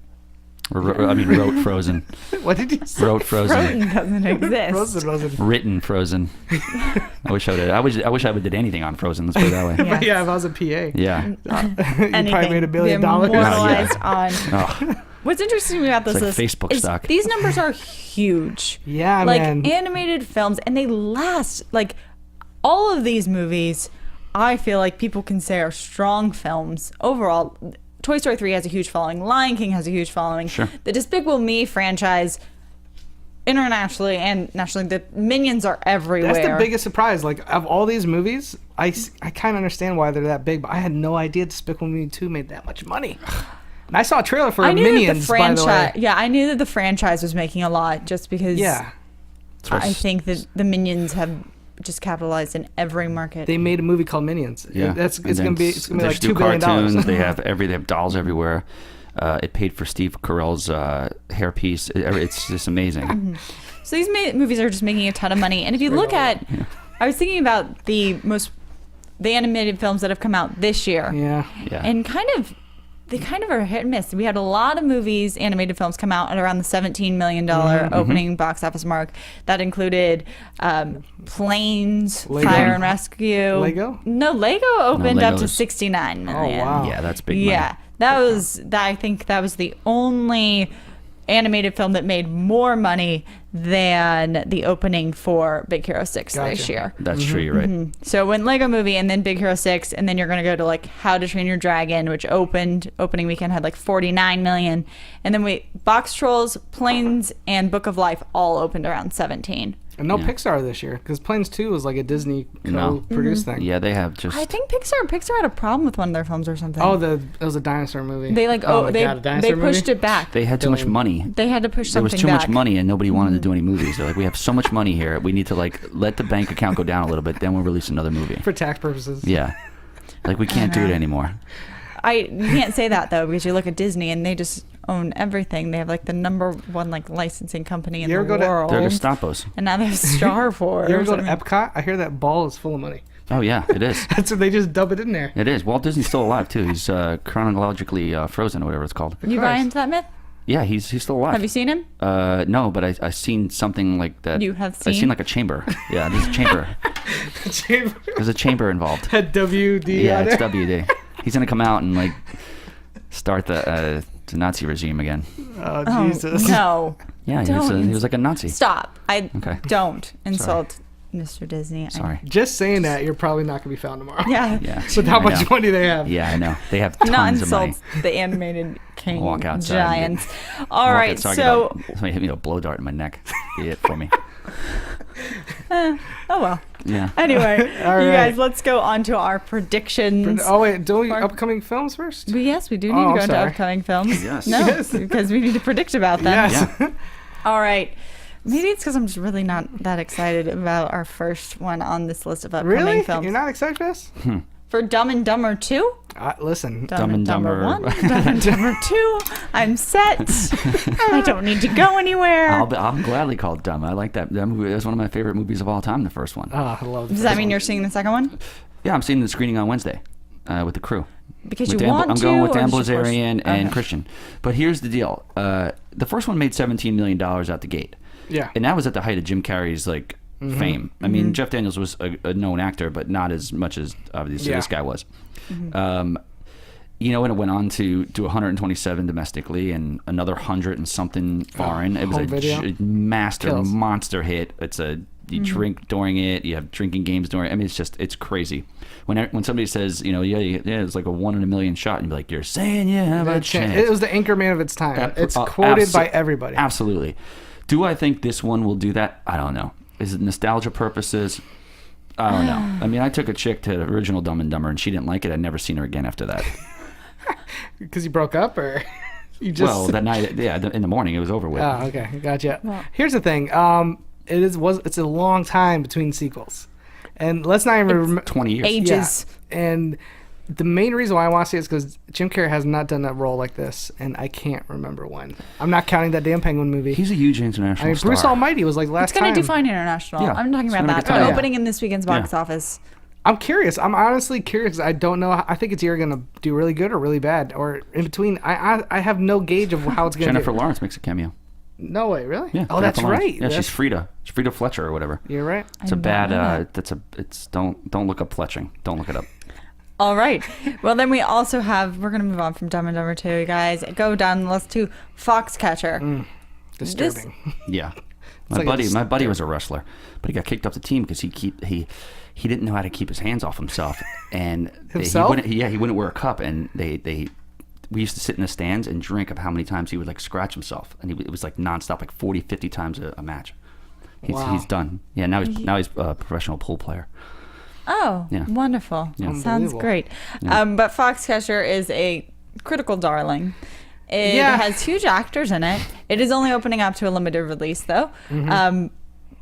Wrote Frozen. What did you say? Wrote Frozen. Frozen doesn't exist. Frozen wasn't. Written Frozen. I wish I would. I wish I would did anything on Frozen. Let's put it that way. Yes. Yeah, if I was a PA. Yeah. You probably Anything. made $1 billion. Be immortalized Oh, on. What's interesting about this like list Facebook is stock. these numbers are huge. Yeah, like man. animated films, and they last. Like all of these movies, I feel like people can say are strong films overall. Toy Story 3 has a huge following. Lion King has a huge following. Sure. The Despicable Me franchise, internationally and nationally, the Minions are everywhere. That's the biggest surprise. Like, of all these movies, I kind of understand why they're that big, but I had no idea Despicable Me 2 made that much money. And I saw a trailer for I knew Minions, that the by the way. franchise. Yeah, I knew that the franchise was making a lot just because. Yeah. I think that the Minions have just capitalized in every market. They made a movie called Minions. Yeah, It's gonna be like they $2 do billion. cartoons. They have dolls everywhere. It paid for Steve Carell's hairpiece. It's just amazing. So these movies are just making a ton of money. And if you look at, I was thinking about the animated films that have come out this year. Yeah. Yeah. And they kind of are hit and miss. We had a lot of movies, animated films, come out at around the $17 million opening box office mark. That included Planes, Lego? Fire and Rescue. Lego? No, Lego opened up to Lego's- $69 million. Oh, wow. Yeah, that's big money. Yeah, I think that was the only animated film that made more money than the opening for Big Hero 6 this Gotcha. year. That's true. You're right. So when Lego Movie and then Big Hero 6 and then you're going to go to like How to Train Your Dragon, which opening weekend had like 49 million, and then Box Trolls, Planes, and Book of Life all opened around 17. And no Pixar this year because Planes 2 was like a Disney No. co-produced thing. Yeah, they have just. I think Pixar had a problem with one of their films or something. Oh, it was a dinosaur movie. They like oh my they God, a dinosaur pushed movie? it back. They had too much money. They had to push There something was too back. much money and nobody wanted to do any movies. They're like, we have so much money here. We need to like let the bank account go down a little bit. Then we'll release another movie. For tax purposes. Yeah. Like we can't do it anymore. You can't say that though because you look at Disney and they just own everything. They have like the number one like licensing company in You the ever go to- world. They're Gestapos. And now they have Star Wars. You ever go to I mean, Epcot? I hear that ball is full of money. Oh yeah, it is. That's what they just dub it in there. It is. Walt Disney's still alive too. He's chronologically frozen or whatever it's called. You buy into that myth? Yeah, he's still alive. Have you seen him? No, but I seen something like that. You have I seen? seen like a chamber. Yeah, there's a chamber. There's a chamber involved. WD. Yeah, on it's there. WD. He's gonna come out and like start the Nazi regime again. Oh, Jesus. No. Yeah, Don't. he was like a Nazi. Stop. Okay. Don't insult Mr. Disney. Sorry. Just saying that, you're probably not going to be found tomorrow. Yeah. Yeah. With how I much know. money they have. Yeah, I know. They have Do not tons of money. insult the animated king Walk outside. giants. All Walk right, outside, so somebody hit me with a blow dart in my neck. Be it for me. oh well. Yeah. Anyway, All you right. guys, let's go on to our predictions. Oh, wait. Do we Or- upcoming films first? Yes, we do need Oh, to go into sorry. upcoming films. Yes. No, Yes. because we need to predict about them. Yes. Yeah. All right. Maybe it's because I'm just really not that excited about our first one on this list of upcoming Really? films. You're not excited for this? For Dumb and Dumber 2? Listen. Dumb and Dumber. 1, Dumb and Dumber 2. I'm set. I don't need to go anywhere. I'm gladly called Dumb. I like that movie. That's one of my favorite movies of all time, the first one. Oh, I love the Does first that mean one. you're seeing the second one? Yeah, I'm seeing the screening on Wednesday with the crew. Because With you Dan, want I'm to? going with or Dan just forced- Blazarian and Okay. Christian. But here's the deal. The first one made $17 million out the gate. Yeah. And that was at the height of Jim Carrey's like fame. I mean, Jeff Daniels was a known actor, but not as much as obviously this guy was. And it went on to do 127 domestically and another 100 and something foreign. It was home video? Kills. monster hit. You drink during it. You have drinking games during it. I mean, it's crazy. When somebody says, it's like a 1 in a million shot, and you're like, you're saying you have a chance. It was the anchor man of its time. It's quoted by everybody. Absolutely. Do I think this one will do that? I don't know. Is it nostalgia purposes? I don't know. I mean, I took a chick to the original Dumb and Dumber, and she didn't like it. I'd never seen her again after that. Because you broke up, or you just... Well, that night, in the morning, it was over with. Oh, okay. Gotcha. Here's the thing. It's a long time between sequels. And let's not even remember... 20 years. Ages. Yeah. And the main reason why I want to see it is because Jim Carrey has not done that role like this, and I can't remember when. I'm not counting that damn Penguin movie. He's a huge international star. Bruce Almighty was like last It's going time. to do fine international. Yeah, I'm talking it's about gonna that. get time. Opening in this weekend's box Yeah. office. I'm curious. I'm honestly curious. I don't know. I think it's either going to do really good or really bad, or in between. I have no gauge of how it's going to Jennifer do. Lawrence makes a cameo. No way, really? Yeah. Oh, that's Jennifer Lawrence. right. Yeah, That's- she's Frida. She's Frida Fletcher or whatever. You're right. It's a don't bad. know that. Don't look up Fletching. Don't look it up. All right. Well, then we also have, we're going to move on from Dumb and Dumber 2, you guys. Go down the list to Foxcatcher. Disturbing. Yeah. like My buddy was a wrestler, but he got kicked off the team because he didn't know how to keep his hands off himself, and Himself? he wouldn't wear a cup, and we used to sit in the stands and drink of how many times he would like scratch himself, and it was like nonstop, like 40, 50 times a match. Wow. He's done. Yeah, now he's a professional pool player. Oh, Yeah. wonderful. Yeah. Sounds Unbelievable. great. Yeah. But Foxcatcher is a critical darling. It Yeah. has huge actors in it. It is only opening up to a limited release, though.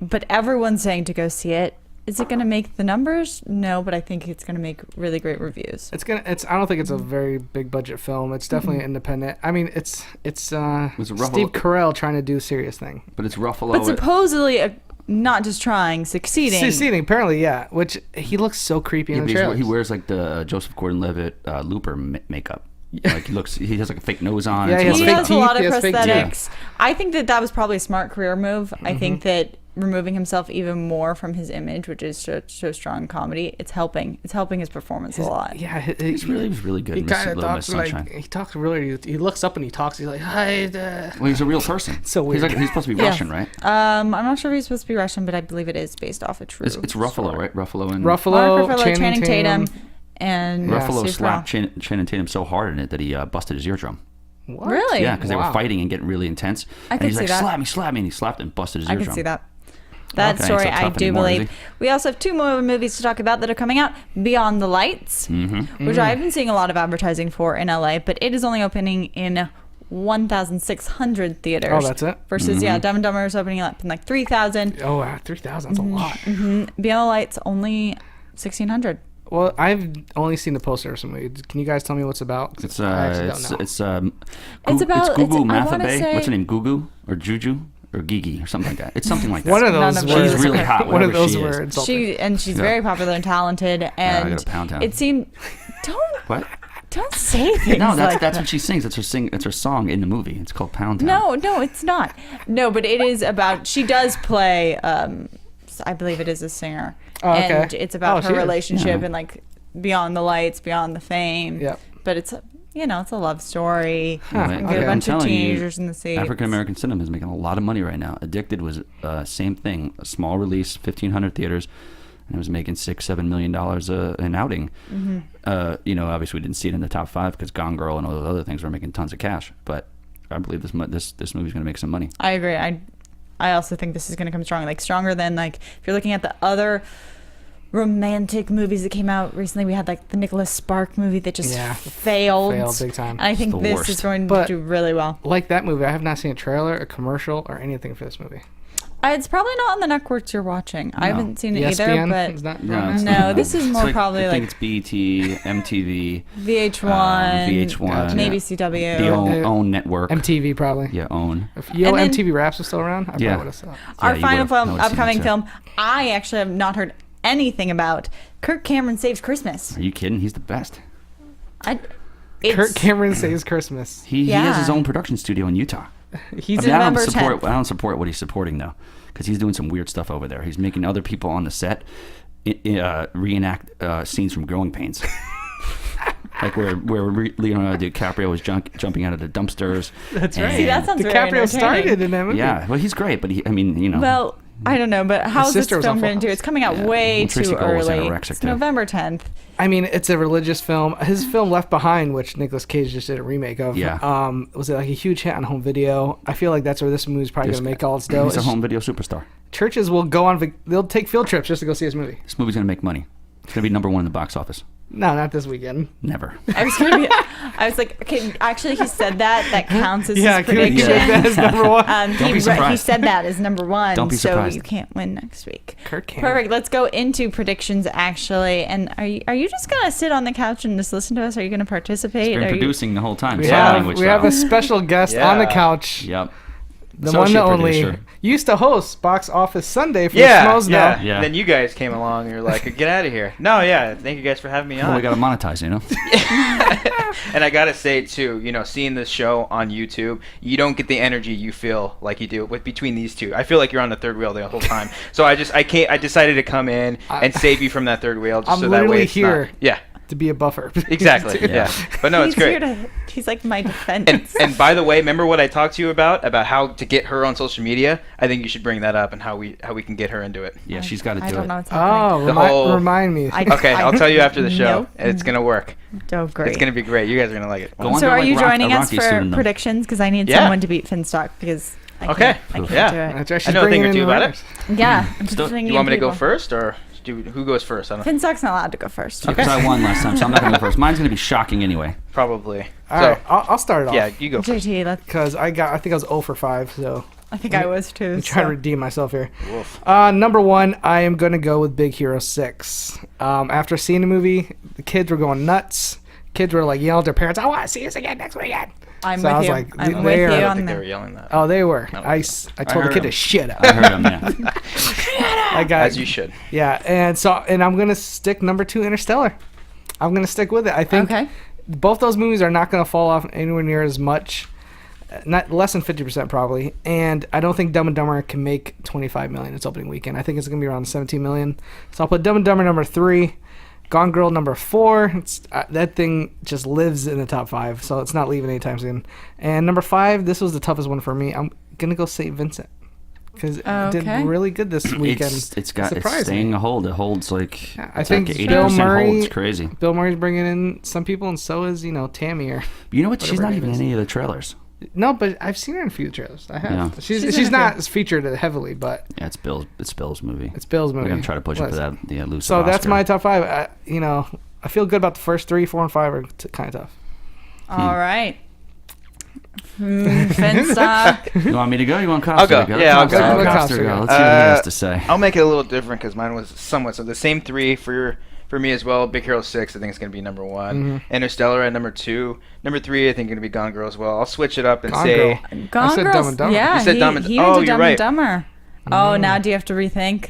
But everyone's saying to go see it. Is it going to make the numbers? No, but I think it's going to make really great reviews. I don't think it's a very big budget film. It's definitely independent. I mean, it's Steve Carell trying to do a serious thing. But it's Ruffalo. But supposedly, not just trying, succeeding. Apparently, yeah. Which he looks so creepy in the trailer. He wears like the Joseph Gordon-Levitt Looper makeup. Like he has like a fake nose on. Yeah, He has a lot of prosthetics. teeth. I think that was probably a smart career move. I think that removing himself even more from his image, which is so strong in comedy, it's helping his performance a lot. Yeah, he was really good. He in kind of Little talks Miss Sunshine. like he talks really. He looks up and he talks. He's like, "Hi." Well, he's a real person. So weird. He's supposed to be Russian, right? I'm not sure if he's supposed to be Russian, but I believe it is based off a true. It's Ruffalo, right? Ruffalo, Mark Ruffalo, Channing Tatum, and Ruffalo Steve slapped Carell. Channing Tatum so hard in it that he busted his eardrum. What? Really? Yeah, because they were fighting and getting really intense. And he's see like, that. slap me, and he slapped and busted his I eardrum. can see that. That Okay, story so I tough do anymore, is believe. he? We also have 2 more movies to talk about that are coming out. Beyond the Lights, which I've been seeing a lot of advertising for in LA, but it is only opening in 1,600 theaters. Oh, that's it? Versus, Dumb and Dumber is opening up in like 3,000. Oh, 3,000. That's a lot. Beyond the Lights, only 1,600. Well, I've only seen the poster of some movie. Can you guys tell me what's about? 'Cause I actually don't know. It's Gugu I wanna Mathabe. say- What's her name? Gugu or Juju or Gigi or something like that. It's something like that. One of None those of words. those. She's really hot. One of whatever those she is. words. She's Yeah. very popular and talented, I and gotta pound town. it seemed. What? Don't say things No, that's like that's that. what she sings. That's her song in the movie. It's called Pound Town. No, it's not. No, but it is about. She does play. I believe it is a singer, Oh, okay. and it's about Oh, her she is. relationship Yeah. and like beyond the lights, beyond the fame. Yep. But it's it's a love story. Huh, You get okay. a bunch of I'm telling you, teenagers in the seats. African American cinema is making a lot of money right now. Addicted was same thing, a small release, 1,500 theaters, and it was making $6-7 million an outing. Obviously we didn't see it in the top 5 because Gone Girl and all those other things were making tons of cash. But I believe this movie's going to make some money. I agree. I also think this is going to come strong, like stronger than like if you're looking at the other romantic movies that came out recently. We had like the Nicholas Spark movie that just failed big time. And I think the this worst. is going to But- do really well. Like that movie, I have not seen a trailer, a commercial, or anything for this movie. It's probably not on the networks you're watching. I haven't seen it either, ESPN but is not. No, it's No, not. this is It's more probably I think like it's BET, MTV, VH1, VH1, maybe CW. the own network. MTV probably. Yeah, own. If And then- MTV Raps was still around, I Yeah. probably would have saw it. Our you final would've. I film, would've seen upcoming it, too. film, I actually have not heard anything about. Kirk Cameron Saves Christmas. Are you kidding? He's the best. Kirk Cameron Saves Christmas. He has his Yeah. own production studio in Utah. He's in November 10th. I don't support what he's supporting though, because he's doing some weird stuff over there. He's making other people on the set reenact scenes from Growing Pains. Like where Leonardo DiCaprio was jumping out of the dumpsters. That's and- right. See, that sounds very DiCaprio entertaining. started in that movie. Yeah, well, he's great, but Well, I don't know, but how's this sister was film on Full going to do? House. It's coming out Yeah. way And Tracy too Cole was early. anorexic, It's too. November 10th. I mean, it's a religious film. His film Left Behind, which Nicolas Cage just did a remake of, was like a huge hit on home video. I feel like that's where this movie's probably going to make all its dough. He's a home video superstar. Churches will go on, they'll take field trips just to go see his movie. This movie's gonna make money. It's gonna be number 1 in the box office. No, not this weekend. Never. I was like, okay, actually, he said that counts as his Can we prediction. get that as number one? Don't be He surprised. said that as number 1, Don't be so surprised. you can't win next week. Kirk Cameron. Perfect. Let's go into predictions, actually. And are you just gonna sit on the couch and just listen to us? Are you gonna participate? He's been Are you- producing the whole time. We Sign have, language we have a style. special guest on the couch. Yep. The one Associate that only producer. used to host Box Office Sunday for Yeah, the Schmoes now. Yeah. And then you guys came along and you're like, get out of here. No, yeah, thank you guys for having me Well, on. we gotta monetize, you know. And I gotta say too, seeing this show on YouTube, you don't get the energy you feel like you do with between these two. I feel like you're on the third wheel the whole time. So I decided to come in and save you from that third wheel. Just I'm so that literally way it's here. Not, yeah, To be a buffer. exactly. yeah. But no, it's He's great. He's like my defense. And by the way, remember what I talked to you about how to get her on social media? I think you should bring that up and how we can get her into it. Yeah, she's got to do I it. don't know what's happening. Oh, remind me. Okay, I'll tell you after the show. Nope. It's gonna work. Oh, great. It's gonna be great. You guys are gonna like it. Go on So to, are like, you joining a us Rocky for pseudonym. predictions? Because I need Yeah. someone to beat Finstock because I Okay. can't Yeah. do it. That's right. I She's know a thing bringing or in two the about writers. it. Yeah. I'm Still- just bringing You want me to in go people. first, or Who goes first? I don't. Finstock's not allowed to go first. Because I won last time, so I'm not going to go first. Mine's going to be shocking anyway. Probably. All right, I'll start it off. Yeah, you go first. JT, let's. Because I think I was 0 for 5, so I think I was too. I'm trying to redeem myself here. Number 1, I am going to go with Big Hero 6. After seeing the movie, the kids were going nuts. Kids were like yelling at their parents, "I want to see this again next weekend." I'm So I with was you. like, I'm they with are- you I on think they that. were yelling that. Oh, they were. No. I told the kid to shut up. I heard him, yeah. I got As you should. Yeah, and I'm gonna stick number 2, Interstellar. I'm gonna stick with it. I think Okay. both those movies are not gonna fall off anywhere near as much, not less than 50% probably. And I don't think Dumb and Dumber can make 25 million its opening weekend. I think it's gonna be around 17 million. So I'll put Dumb and Dumber number 3, Gone Girl number 4. It's, that thing just lives in the top 5, so it's not leaving anytime soon. And number 5, this was the toughest one for me. I'm gonna go St. Vincent. Because it did Okay. really good this weekend. It's Surprised staying me. a hold. It holds like I it's think like Bill 80% Murray. hold. It's crazy. Bill Murray's bringing in some people, and so is Tammy. Or You know what? She's Whatever not her even name in is. any of the trailers. no, but I've seen her in a few trailers. I have. Yeah. She's in a not featured heavily, but Yeah, it's Bill's movie. it's Bill's movie. We're gonna try to push it for Listen. that. The elusive So that's Oscar. my top 5. I feel good about the first 3, 4, and 5 are kind of tough. All right. Finstock. You want me to go? You want Costa I'll go. to go? Yeah, I'll go. Let Let Costa Costa go. go. Let's see what he has to say. I'll make it a little different because mine was somewhat so the same 3 for me as well. Big Hero 6, I think it's going to be number 1. Interstellar at number 2. Number 3, I think going to be Gone Girl as well. I'll switch it up and Gone say Girl. Gone said Girl's- Dumb and Dumber. Yeah, You said he, Dumb and- he oh, went to you're Dumb right. and Dumber. Oh, now do you have to rethink?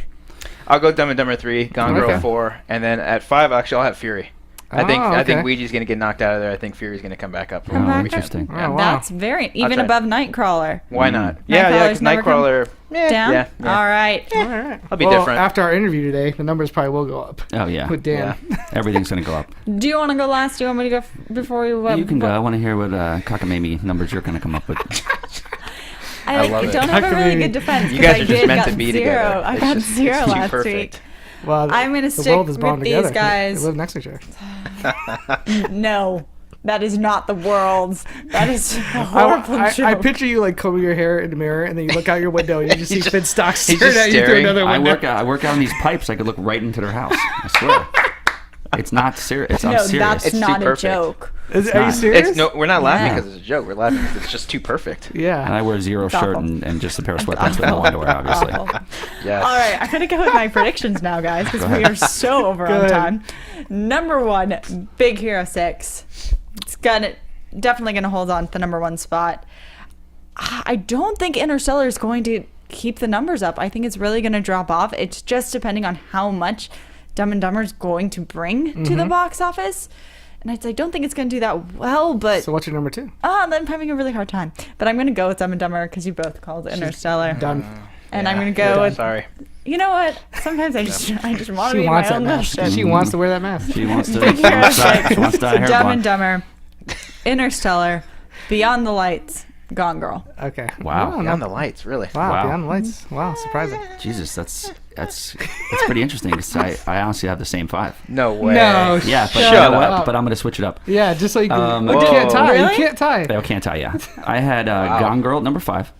I'll go Dumb and Dumber 3, Gone Girl Okay. 4, and then at 5 actually I'll have Fury. I think okay. Ouija's going to get knocked out of there. I think Fury's going to come back up. Come back up. Interesting. Oh, wow. That's very even try. above Nightcrawler. Why not? Yeah, Nightcrawler's because never come Nightcrawler. Down. Yeah. All right. All right. I'll be well, different. After our interview today, the numbers probably will go up Oh yeah. with Dan. Everything's gonna go up. Do you want to go last? Do you want me to go before we? You can go. I want to hear what cockamamie numbers you're gonna come up with. I love it. don't have a really Cockamamie. good defense. You guys 'cause are I just did meant got to be 0. together. I It's got just- 0 it's too last perfect. week. Well, I'm gonna the stick world is bound with these together. guys. They live next to each other. No, that is not the world's. That is a horrible joke. I picture you like combing your hair in the mirror, and then you look out your window, and you just see Finstock he's staring just at you through staring. another I window. work out on these pipes. I could look right into their house. I swear. It's not serious. I'm no, serious. that's It's too not a perfect. joke. Are you not. serious? We're not laughing Yeah. because it's a joke. We're laughing because it's just too perfect. And Yeah. I wear zero shirt awful. and just a pair of sweatpants with no underwear, obviously. Awful. Yes. All right, I'm gonna go with my predictions now, guys, because we are so over Go on ahead. time. Number 1, Big Hero 6. It's definitely gonna hold on to the number 1 spot. I don't think Interstellar is going to keep the numbers up. I think it's really gonna drop off. It's just depending on how much Dumb and Dumber is going to bring to the box office. And I don't think it's going to do that well, but So what's your number 2? I'm having a really hard time. But I'm going to go with Dumb and Dumber because you both called Interstellar. Done. And Yeah, I'm going to you're go done. with, Sorry. you know what? Sometimes I just want to She be my wants that own little mask. shit. She wants to wear that mask. She wants to. Big She Hero wants to 6, she wants to dye her hair Dumb blonde. and Dumber, Interstellar, Beyond the Lights, Gone Girl. Okay. Wow. No, Beyond the lights, really. Wow. Wow. Beyond the lights. Wow. Surprising. Jesus, that's pretty interesting. 'Cause I honestly have the same 5. No way. No. Yeah, but Shut you know up. what? But I'm gonna switch it up. Yeah, just so you can. Um, you can't Whoa. tie. Really? You can't tie. I can't tell you. I had Gone Girl number 5.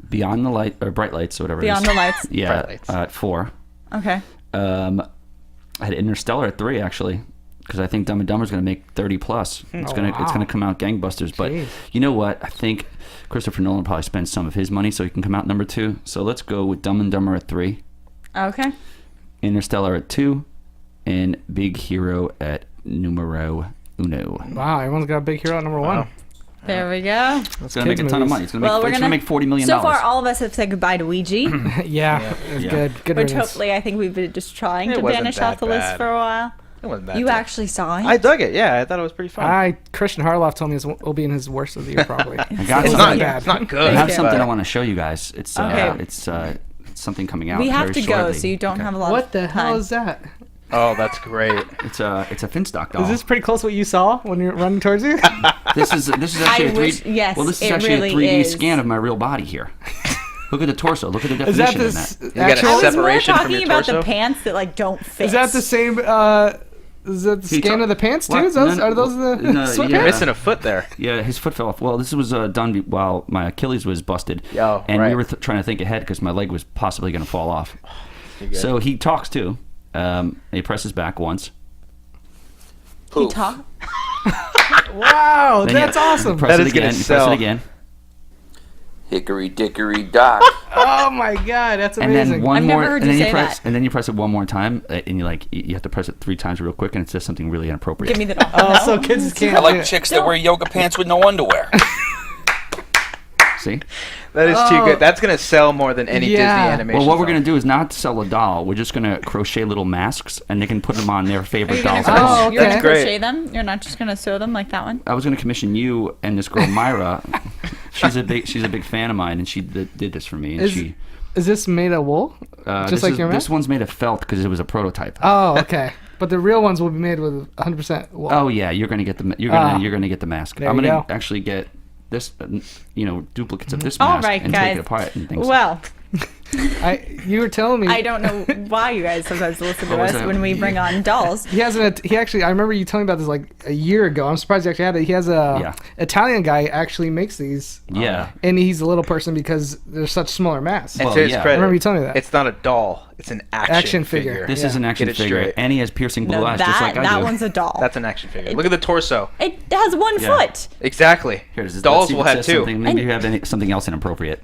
Beyond the Light or Bright Lights or whatever. Beyond it is. the Lights. Yeah, Bright Lights. at 4. Okay. I had Interstellar at 3 actually, because I think Dumb and Dumber is going to make 30 plus. It's Oh, gonna wow. it's gonna come out gangbusters. But Jeez. you know what? I think Christopher Nolan probably spends some of his money so he can come out number 2. So let's go with Dumb and Dumber at 3, Okay. Interstellar at 2, and Big Hero at numero uno. Wow. Everyone's got a big hero at number 1. There we go. It's going to make a ton of money. It's going to Well, we're make, gonna make $40 million. So far, all of us have said goodbye to Ouija, Yeah. It's Yeah. good. Good which riddance. hopefully I think we've been just trying It to wasn't banish that off the list bad. for a while. It wasn't that You bad. actually saw it. I dug it. Yeah, I thought it was pretty fun. Christian Harloff told me it will be in his worst of the year probably. I got it's something. not bad. It's not good. I have you. something I but- want to show you guys. It's Okay. it's something coming out. We have very to go, shortly. so you don't Okay. have a lot What of the hell time. is that? Oh, that's great. It's a Finstock doll. Is this pretty close to what you saw when you're running towards you? This is actually I a wish- 3D. yes, well, this is it actually really a 3D is. scan of my real body here. Look at the torso. Look at the Is definition that in this? that. got a actual- I was more separation from talking your about the torso? pants that like don't fit. Is that the same? Is that the He scan ta- of the pants too? What? Is those, No, are those the no, sweatpants? yeah. You're missing a foot there. Yeah, his foot fell off. Well, this was done while my Achilles was busted, Oh, and we right. were trying to think ahead because my leg was possibly going to fall off. good. So he talks too. He presses back once. He talk. Wow, Then that's awesome. Press That it is gonna again. Press sell. it again. Hickory dickory dock. Oh my god, that's And amazing. then one I've more, never heard and you then say press, that. and then you press it one more time, and you have to press it 3 times real quick, and it says something really inappropriate. Give me the doll. Oh, so kids can't. I do like it. chicks that wear yoga pants with no underwear. See? That is too good. That's gonna sell more than any Yeah. Disney animation. Well, what we're film. gonna do is not sell a doll. We're just gonna crochet little masks, and they can put them on their Are favorite you gonna dolls. Oh, you're gonna okay. Great. crochet them? You're not just gonna sew them like that one? I was gonna commission you and this girl Myra. She's a big fan of mine, and she did this for me. And Is this made of wool? Just like your this mask? one's made of felt because it was a prototype. Oh, okay. But the real ones will be made with 100% wool. Oh yeah, you're gonna get the the mask. There I'm you gonna go. actually get this, duplicates of this All mask right, and guys. take it apart and things. Well, You were telling me. I don't know why you guys sometimes listen to What was us that? when we bring on dolls. He has he actually. I remember you telling me about this like a year ago. I'm surprised he actually had it. He has a Italian guy actually makes these. Yeah. And he's a little person because they're such smaller masks. And Well, to his yeah. credit, I remember you telling me that. It's not a doll. It's an action figure. This Yeah. is an action Get it figure, straight. and he has piercing blue No, eyes, just like I that do. one's a doll. That's an action figure. Look at the torso. It has one Yeah. foot. Exactly. Here, let's Dolls see if will it have says two. something. Maybe you have something else inappropriate.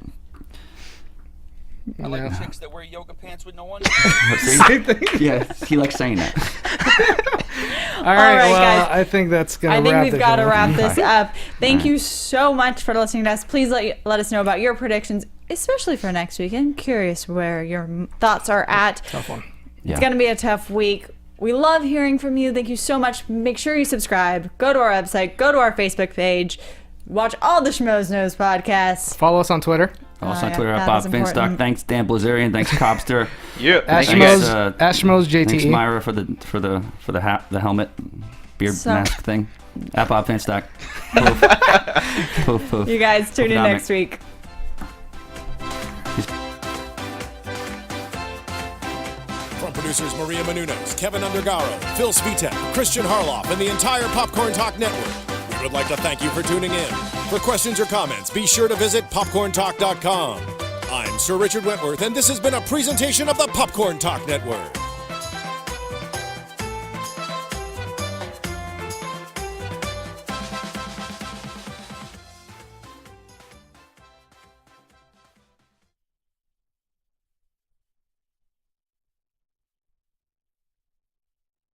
I like Yeah. chicks that wear yoga pants with no underwear. Same thing. Yeah, he likes saying that. All right, right, well, guys. I think that's gonna. I think wrap we've the got to show. wrap this up. Thank Alright. you so much for listening to us. Please let us know about your predictions, especially for next weekend. Curious where your thoughts are at. Tough one. Yeah. It's going to be a tough week. We love hearing from you. Thank you so much. Make sure you subscribe. Go to our website. Go to our Facebook page. Watch all the Schmoes Knows podcasts. Follow us on Twitter. Also on yeah, Twitter at that Bob is Finstock. important. Thanks Dan Blazarian. Thanks Cobster. Yeah. At Thank you guys. Schmoes, at Schmoes JTE. Thanks Myra for the hat, the helmet, beard So- mask thing. At Bob Finstock. Poof. Poof, poof. You guys tune in Economic. next week. From producers Maria Menounos, Kevin Undergaro, Phil Svitek, Christian Harloff, and the entire Popcorn Talk Network, we would like to thank you for tuning in. For questions or comments, be sure to visit popcorntalk.com. I'm Sir Richard Wentworth, and this has been a presentation of the Popcorn Talk Network.